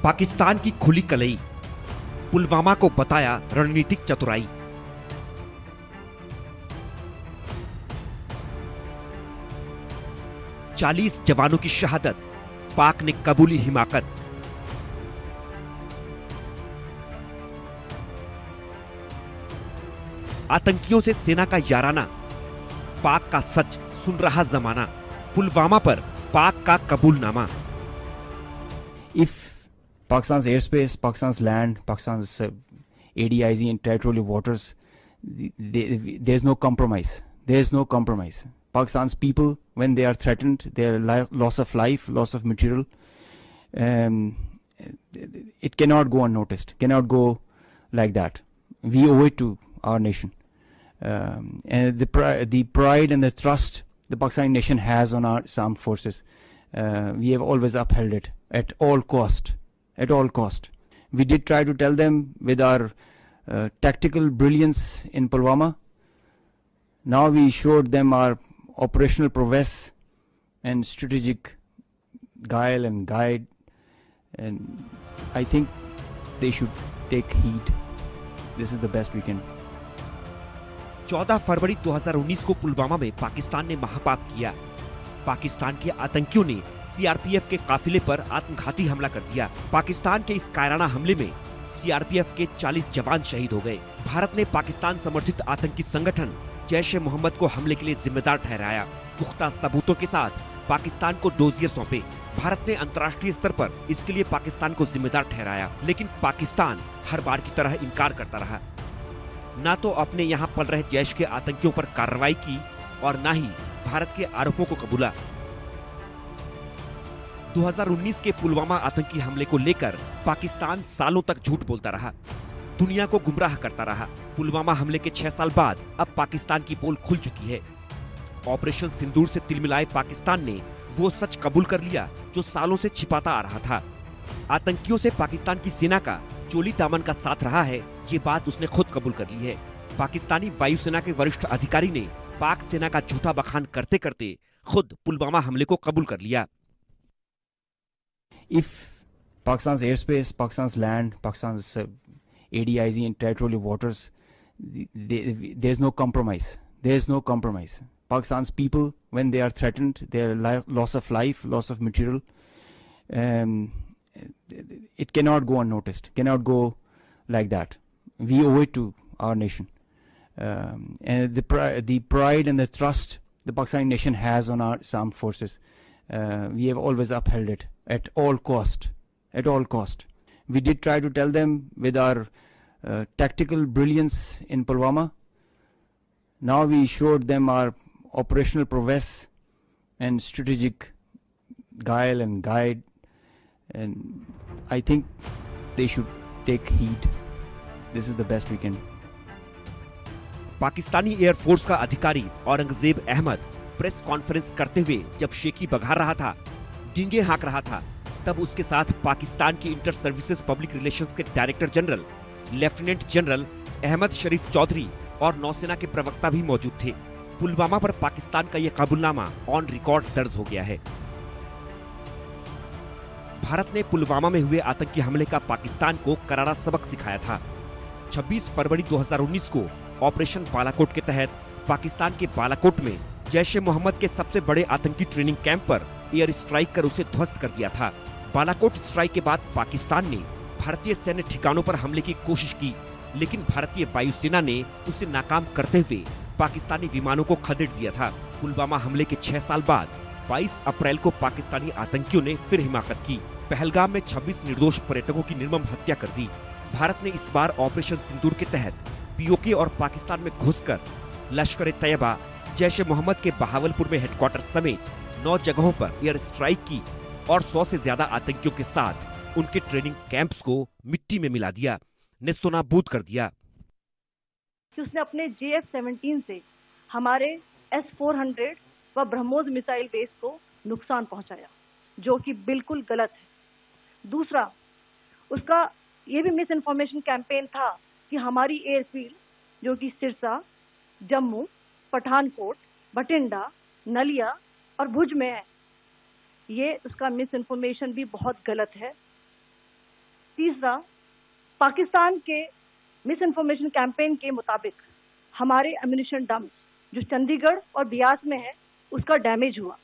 पाकिस्तान की खुली कलई, पुलवामा को बताया रणनीतिक चतुराई। चालीस जवानों की शहादत, पाक ने कबूली हिमाकत। आतंकियों से सेना का याराना, पाक का सच सुन रहा जमाना। पुलवामा पर पाक का कबूलनामा। If Pakistan's airspace, Pakistan's land, Pakistan's ADIZ and territorial waters, there's no compromise. There's no compromise. Pakistan's people, when they are threatened, their loss of life, loss of material, it cannot go unnoticed, cannot go like that. We owe it to our nation. And the pride and the trust the Pakistani nation has on our armed forces, we have always upheld it at all cost. At all cost. We did try to tell them with our tactical brilliance in Pulwama. Now we showed them our operational prowess and strategic guile and guide, and I think they should take heed. This is the best we can. 14 फरवरी 2019 को पुलवामा में पाकिस्तान ने महापाप किया। पाकिस्तान के आतंकियों ने CRPF के काफिले पर आत्मघाती हमला कर दिया। पाकिस्तान के इस कायराना हमले में सीआरपीएफ के 40 जवान शहीद हो गए। भारत ने पाकिस्तान समर्थित आतंकी संगठन जैश-ए-मोहम्मद को हमले के लिए जिम्मेदार ठहराया। पुख्ता सबूतों के साथ पाकिस्तान को डोजियर सौंपे। भारत ने अंतर्राष्ट्रीय स्तर पर इसके लिए पाकिस्तान को जिम्मेदार ठहराया, लेकिन पाकिस्तान हर बार की तरह इनकार करता रहा। न तो अपने यहाँ पल रहे जैश के आतंकियों पर कार्रवाई की और न ही भारत के आरोपों को कबूला। 2019 के पुलवामा आतंकी हमले को लेकर पाकिस्तान सालों तक झूठ बोलता रहा, दुनिया को गुमराह करता रहा। पुलवामा हमले के 6 साल बाद अब पाकिस्तान की पोल खुल चुकी है। ऑपरेशन सिंदूर से तिलमिलाए पाकिस्तान ने वो सच कबूल कर लिया जो सालों से छिपाता आ रहा था। आतंकियों से पाकिस्तान की सेना का चोली दामन का साथ रहा है, ये बात उसने खुद कबूल कर ली है। पाकिस्तानी वायुसेना के वरिष्ठ अधिकारी ने पाक सेना का झूठा बखान करते करते खुद पुलवामा हमले को कबूल कर लिया। If Pakistan's airspace, Pakistan's land, Pakistan's ADIZ and territorial waters, there's no compromise. There's no compromise. Pakistan's people, when they are threatened, their loss of life, loss of material, it cannot go unnoticed, cannot go like that. We owe it to our nation. And the pride and the trust the Pakistani nation has on our armed forces, we have always upheld it at all cost. At all cost. We did try to tell them with our tactical brilliance in Pulwama. Now we showed them our operational prowess and strategic guile and guide, and I think they should take heed. This is the best we can. Pakistani air force का अधिकारी Aurangzeb Ahmad press conference करते हुए जब शेखी बघार रहा था, डींगे हाँक रहा था, तब उसके साथ पाकिस्तान की इंटर सर्विसेज पब्लिक रिलेशंस के director general lieutenant general Ahmed Sharif Chaudhry और नौसेना के प्रवक्ता भी मौजूद थे। पुलवामा पर पाकिस्तान का यह कबूलनामा ऑन रिकॉर्ड दर्ज हो गया है। भारत ने पुलवामा में हुए आतंकी हमले का पाकिस्तान को करारा सबक सिखाया था। 26 फरवरी 2019 को ऑपरेशन बालाकोट के तहत पाकिस्तान के बालाकोट में जैश-ए-मोहम्मद के सबसे बड़े आतंकी ट्रेनिंग कैंप पर एयर स्ट्राइक कर उसे ध्वस्त कर दिया था। बालाकोट स्ट्राइक के बाद पाकिस्तान ने भारतीय सैन्य ठिकानों पर हमले की कोशिश की, लेकिन भारतीय वायुसेना ने उसे नाकाम करते हुए पाकिस्तानी विमानों को खदेड़ दिया था। पुलवामा हमले के 6 साल बाद 22 अप्रैल को पाकिस्तानी आतंकियों ने फिर हिमाकत की। पहलगाम में 26 निर्दोष पर्यटकों की निर्मम हत्या कर दी। भारत ने इस बार ऑपरेशन सिंदूर के तहत पीओके और पाकिस्तान में घुसकर लश्कर-ए-तैयबा, जैश-ए-मोहम्मद के बहावलपुर में हेडक्वार्टर समेत 9 जगहों पर एयर स्ट्राइक की और 100 से ज्यादा आतंकियों के साथ उनके ट्रेनिंग कैंप्स को मिट्टी में मिला दिया, नेस्तनाबूद कर दिया। उसने अपने JF-17 से हमारे S-400 व ब्रह्मोस मिसाइल बेस को नुकसान पहुंचाया, जो कि बिल्कुल गलत है। दूसरा, उसका ये भी मिस इन्फॉर्मेशन कैंपेन था कि हमारी एयरफील्ड, जो कि सिरसा, जम्मू, पठानकोट, बठिंडा, नलिया और भुज में है, ये उसका मिस इन्फॉर्मेशन भी बहुत गलत है। तीसरा, पाकिस्तान के मिस इन्फॉर्मेशन कैंपेन के मुताबिक हमारे एम्यूनिशन डम्प जो चंडीगढ़ और बियास में है उसका डैमेज हुआ।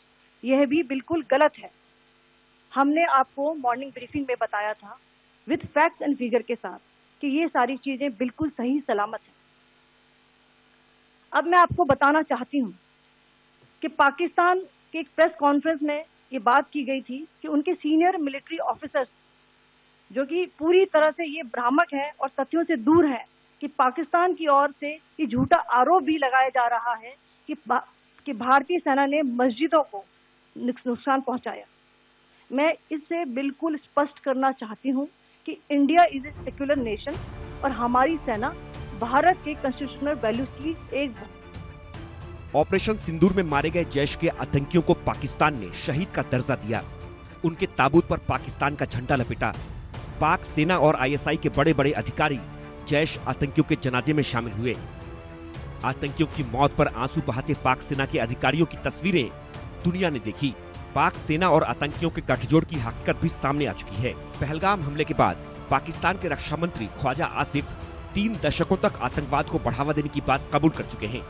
यह भी बिल्कुल गलत है। हमने आपको मॉर्निंग ब्रीफिंग में बताया था विद फैक्ट्स एंड फिगर के साथ कि ये सारी चीजें बिल्कुल सही सलामत हैं। अब मैं आपको बताना चाहती हूँ कि पाकिस्तान के एक प्रेस कॉन्फ्रेंस में ये बात की गई थी कि उनके सीनियर मिलिट्री ऑफिसर्स जो कि पूरी तरह से ये भ्रामक है और तथ्यों से दूर है कि पाकिस्तान की ओर से ये झूठा आरोप भी लगाया जा रहा है कि भारतीय सेना ने मस्जिदों को नुकसान पहुंचाया। मैं इससे बिल्कुल स्पष्ट करना चाहती हूं कि India is a secular nation और हमारी सेना भारत के कॉन्स्टिट्यूशनल वैल्यूज की एक। ऑपरेशन सिंदूर में मारे गए जैश के आतंकियों को पाकिस्तान ने शहीद का दर्जा दिया। उनके ताबूत पर पाकिस्तान का झंडा लपेटा। पाक सेना और आईएसआई के बड़े बड़े अधिकारी जैश आतंकियों के जनाजे में शामिल हुए। आतंकियों की मौत पर आंसू बहाते पाक सेना के अधिकारियों की तस्वीरें दुनिया ने देखी। पाक सेना और आतंकियों के गठजोड़ की हकीकत भी सामने आ चुकी है। पहलगाम हमले के बाद पाकिस्तान के रक्षा मंत्री ख्वाजा आसिफ 3 दशकों तक आतंकवाद को बढ़ावा देने की बात कबूल कर चुके हैं।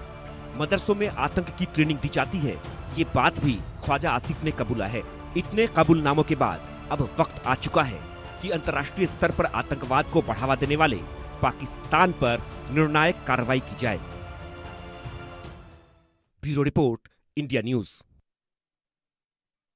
मदरसों में आतंक की ट्रेनिंग दी जाती है, ये बात भी ख्वाजा आसिफ ने कबूला है। इतने कबूलनामों के बाद अब वक्त आ चुका है कि अंतर्राष्ट्रीय स्तर पर आतंकवाद को बढ़ावा देने वाले पाकिस्तान पर निर्णायक कार्रवाई की जाए। Bureau report, India news.